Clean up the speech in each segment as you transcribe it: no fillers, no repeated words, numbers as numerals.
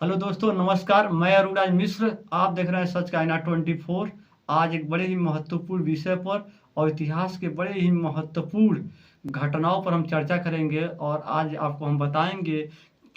Hello दोस्तों, नमस्कार। मैं अरुणराज मिश्र। आप देख रहे हैं सच का आईना 24। आज एक बड़े ही महत्वपूर्ण विषय पर और इतिहास के बड़े ही महत्वपूर्ण घटनाओं पर हम चर्चा करेंगे। और आज आपको हम बताएंगे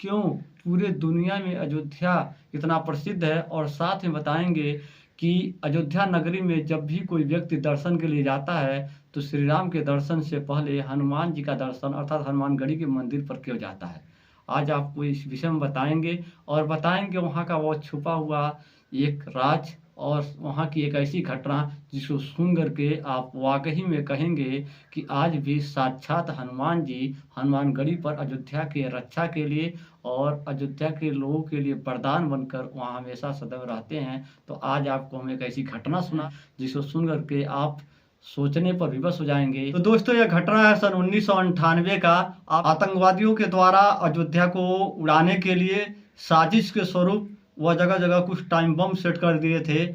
क्यों पूरे दुनिया में अयोध्या इतना प्रसिद्ध है, और साथ में बताएंगे कि अयोध्या नगरी में जब भी कोई व्यक्ति दर्शन के लिए जाता है तो श्री राम के दर्शन से पहले हनुमान जी का दर्शन अर्थात हनुमानगढ़ी के मंदिर पर क्यों जाता है। आज आपको इस विषय में बताएंगे और बताएंगे वहाँ का वो छुपा हुआ एक राज और वहाँ की एक ऐसी घटना जिसको सुन करके आप वाकई में कहेंगे कि आज भी साक्षात हनुमान जी हनुमानगढ़ी पर अयोध्या के रक्षा के लिए और अयोध्या के लोगों के लिए वरदान बनकर वहाँ हमेशा सदैव रहते हैं। तो आज आपको हम एक ऐसी घटना सुना जिसको सुन करके आप सोचने पर विवश हो जाएंगे। तो दोस्तों, यह घटना है सन 1998 का। आतंकवादियों के द्वारा अयोध्या को उड़ाने के लिए साजिश के स्वरूप वह जगह जगह कुछ टाइम बम सेट कर दिए थे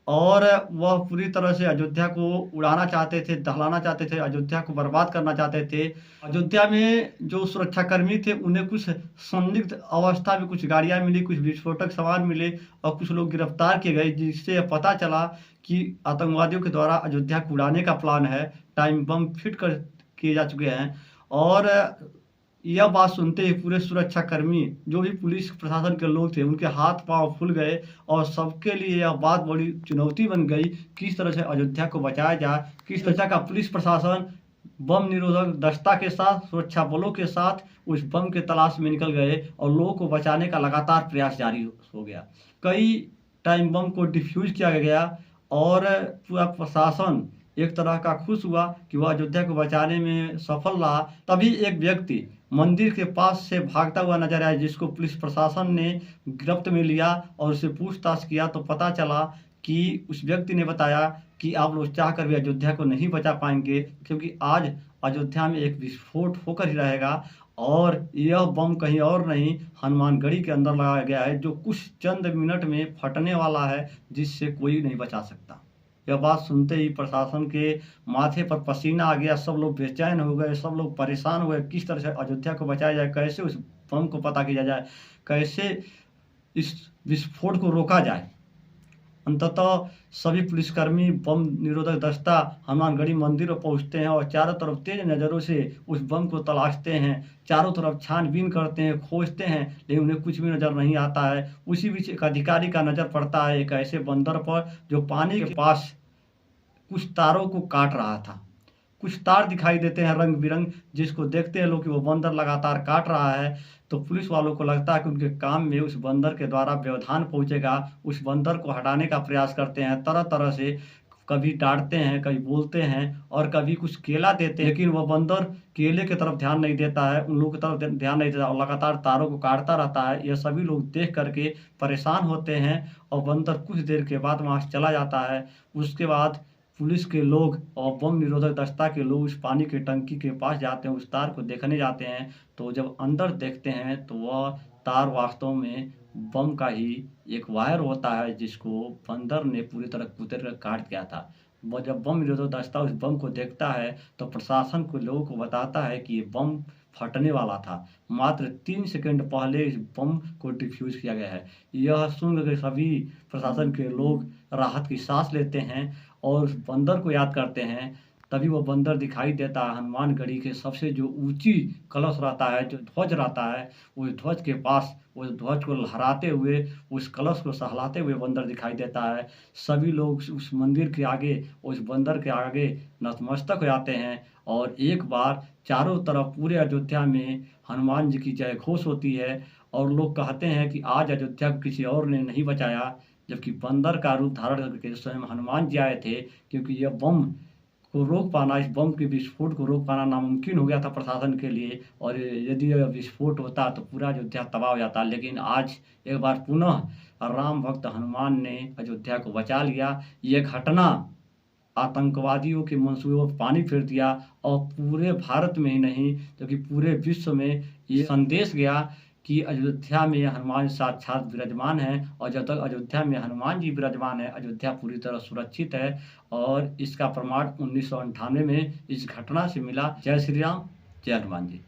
और वह पूरी तरह से अयोध्या को उड़ाना चाहते थे, दहलाना चाहते थे, अयोध्या को बर्बाद करना चाहते थे। अयोध्या में जो सुरक्षाकर्मी थे उन्हें कुछ संदिग्ध अवस्था में कुछ गाड़ियां मिली, कुछ विस्फोटक सामान मिले और कुछ लोग गिरफ्तार किए गए, जिससे पता चला कि आतंकवादियों के द्वारा अयोध्या को उड़ाने का प्लान है। टाइम बम फिट कर किए जा चुके हैं। और यह बात सुनते ही पूरे सुरक्षाकर्मी जो भी पुलिस प्रशासन के लोग थे उनके हाथ पांव फूल गए और सबके लिए यह बात बड़ी चुनौती बन गई किस तरह से अयोध्या को बचाया जाए। किस तरह का पुलिस प्रशासन बम निरोधक दस्ता के साथ, सुरक्षा बलों के साथ उस बम के तलाश में निकल गए और लोगों को बचाने का लगातार प्रयास जारी हो गया। कई टाइम बम को डिफ्यूज किया गया और पूरा प्रशासन एक तरह का खुश हुआ कि वह अयोध्या को बचाने में सफल रहा। तभी एक व्यक्ति मंदिर के पास से भागता हुआ नजर आया, जिसको पुलिस प्रशासन ने गिरफ्त में लिया और उससे पूछताछ किया तो पता चला कि उस व्यक्ति ने बताया कि आप लोग चाहकर भी अयोध्या को नहीं बचा पाएंगे, क्योंकि आज अयोध्या में एक विस्फोट होकर ही रहेगा और यह बम कहीं और नहीं हनुमानगढ़ी के अंदर लगाया गया है, जो कुछ चंद मिनट में फटने वाला है, जिससे कोई नहीं बचा सकता। यह बात सुनते ही प्रशासन के माथे पर पसीना आ गया। सब लोग बेचैन हो गए, सब लोग परेशान हो गए। किस तरह से अयोध्या को बचाया जाए, कैसे उस बम को पता किया जाए, कैसे इस विस्फोट को रोका जाए। अंततः सभी पुलिसकर्मी बम निरोधक दस्ता हनुमानगढ़ी मंदिर पर पहुंचते हैं और चारों तरफ तेज नज़रों से उस बम को तलाशते हैं। चारों तरफ छानबीन करते हैं, खोजते हैं, लेकिन उन्हें कुछ भी नज़र नहीं आता है। उसी बीच एक अधिकारी का नज़र पड़ता है एक ऐसे बंदर पर जो पानी के पास कुछ तारों को काट रहा था। कुछ तार दिखाई देते हैं रंग बिरंग, जिसको देखते हैं लोग कि वो बंदर लगातार काट रहा है। तो पुलिस वालों को लगता है कि उनके काम में उस बंदर के द्वारा व्यवधान पहुंचेगा। उस बंदर को हटाने का प्रयास करते हैं तरह तरह से, कभी डांटते हैं, कभी बोलते हैं और कभी कुछ केला देते हैं, लेकिन वह बंदर केले की तरफ ध्यान नहीं देता है, उन लोगों की तरफ ध्यान नहीं देता और लगातार तारों को काटता रहता है। यह सभी लोग देख करके परेशान होते हैं और बंदर कुछ देर के बाद वहाँ से चला जाता है। उसके बाद पुलिस के लोग और बम निरोधक दस्ता के लोग उस पानी की टंकी के पास जाते हैं, उस तार को देखने जाते हैं। तो जब अंदर देखते हैं तो वह तार वास्तव में बम का ही एक वायर होता है, जिसको बंदर ने पूरी तरह कुतर कर काट दिया था। वो जब बम निरोधक दस्ता उस बम को देखता है तो प्रशासन को लोगों को बताता है कि ये बम फटने वाला था। मात्र 3 सेकंड पहले इस बम को डिफ्यूज किया गया है। यह सुनकर सभी प्रशासन के लोग राहत की सांस लेते हैं और उस बंदर को याद करते हैं। तभी वो बंदर दिखाई देता है हनुमानगढ़ी के सबसे जो ऊंची कलश रहता है, जो ध्वज रहता है, उस ध्वज के पास उस ध्वज को लहराते हुए, उस कलश को सहलाते हुए बंदर दिखाई देता है। सभी लोग उस मंदिर के आगे, उस बंदर के आगे नतमस्तक हो जाते हैं और एक बार चारों तरफ पूरे अयोध्या में हनुमान जी की जय घोष होती है और लोग कहते हैं कि आज अयोध्या को किसी और ने नहीं बचाया, जबकि बंदर का रूप धारण करके स्वयं हनुमान जी आए थे। क्योंकि यह बम को रोक पाना, इस बम के विस्फोट को रोक पाना नामुमकिन हो गया था प्रशासन के लिए, और यदि यह विस्फोट होता तो पूरा अयोध्या तबाह हो जाता। लेकिन आज एक बार पुनः राम भक्त हनुमान ने अयोध्या को बचा लिया। ये घटना आतंकवादियों के मंसूबों पर पानी फेर दिया और पूरे भारत में ही नहीं बल्कि पूरे विश्व में ये संदेश गया कि अयोध्या में हनुमान साक्षात विराजमान है, और जब तक अयोध्या में हनुमान जी विराजमान है अयोध्या पूरी तरह सुरक्षित है। और इसका प्रमाण 1998 में इस घटना से मिला। जय श्री राम, जय हनुमान जी।